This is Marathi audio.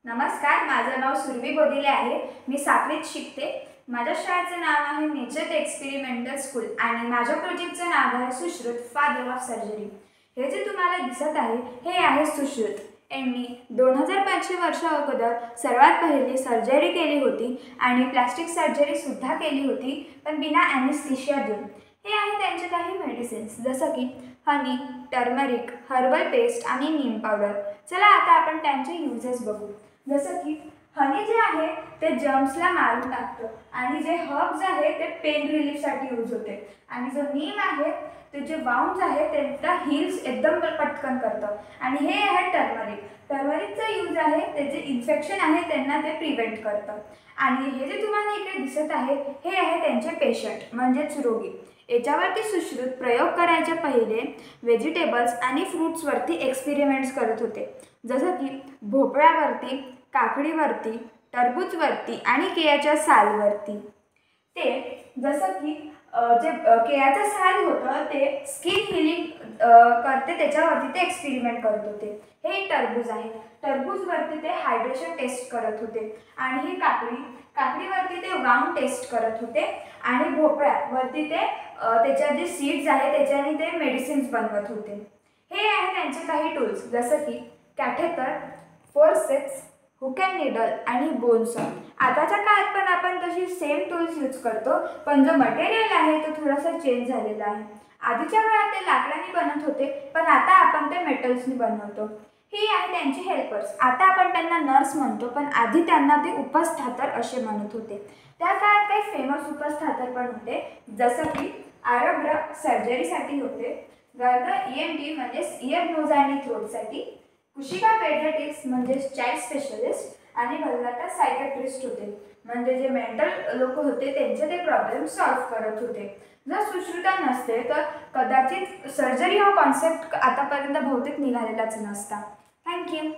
नमस्कार, माझं नाव सुरभी बोधिले आहे। मी 7वीत शिकते। माझ्या शाळेचं नाव आहे नेचर एक्सपेरिमेंटल स्कूल आणि माझ्या प्रोजेक्टचं नाव आहे सुश्रुत फादर ऑफ सर्जरी। हे जे तुम्हाला दिसत आहे हे आहे सुश्रुत। यांनी 2500 वर्षा अगोदर सर्वात पहिली सर्जरी केली होती आणि प्लास्टिक सर्जरी सुद्धा केली होती, पण बिना ॲनेस्थेशिया देऊन। हे आहे त्यांचे काही मेडिसिन्स जसं की हनी, टर्मरिक, हर्बल पेस्ट आणि नीम पावडर। चला आता आपण त्यांचे यूजेस बघू। जसं की हनी जे आहे ते जर्म्सला मारून टाकतं आणि जे हर्ब्स आहे ते पेन रिलीफसाठी यूज होते आणि जो नीम आहे ते जे वाउंड्स आहे त्यांचा हील्स एकदम पटकन करतं आणि हे आहे टर्मरिकचा यूज आहे ते जे इन्फेक्शन आहे त्यांना ते प्रिव्हेंट करतं। आणि हे जे तुम्हाला इकडे दिसत आहे हे आहे त्यांचे पेशंट म्हणजेच रोगी। याच्यावरती सुश्रुत प्रयोग करायच्या पहिले व्हेजिटेबल्स आणि फ्रूट्सवरती एक्सपेरिमेंट्स करत होते, जसं की भोपळ्यावरती, काकडीवरती, टरबूजवरती आणि केळ्याच्या सालवरती। ते जसं की जे केळ्याचं साल होतं ते स्किन हिलिंग करते त्याच्यावरती ते एक्सपेरिमेंट करत होते। हे टरबूज आहे, टरबूजवरती ते हायड्रेशन टेस्ट करत होते आणि ही काकडीवरती ते वाउंड टेस्ट करत होते आणि भोपळ्यावरती ते त्याच्या जे सीड्स आहे त्याच्याने ते मेडिसिन्स बनवत होते। हे आहे त्यांचे काही टूल्स जसं की catheter, forceps, hook and needle आणि बोन्स। आताच्या काळात पण आपण तशी सेम टूल्स यूज करतो, पण जो मटेरियल आहे तो थोडासा चेंज झालेला आहे। आधीच्या काळात ते लाकडाने बनत होते, पण आता आपण ते मेटल्सनी बनवतो। ही आहे त्यांची हेल्पर्स। आता आपण त्यांना नर्स म्हणतो, पण आधी त्यांना ते उपस्थातर असे म्हणत होते। त्या काळात काही फेमस उपस्थातर पण होते, जसं की आरब्र सर्जरीसाठी होते, गर्ग ENT म्हणजे इयर, नोज आणि थ्रोटसाठी, कुशिका पेडियाट्रिक्स म्हणजे चाइल्ड स्पेशलिस्ट आणि भल्लाटा सायकॅट्रिस्ट होते, म्हणजे जे मेंटल लोक होते त्यांचे ते प्रॉब्लेम सॉल्व्ह करत होते। जर सुश्रुता नसते तर कदाचित सर्जरी हा कॉन्सेप्ट आतापर्यंत बहुतेक निघालेलाच नसता। थँक्यू।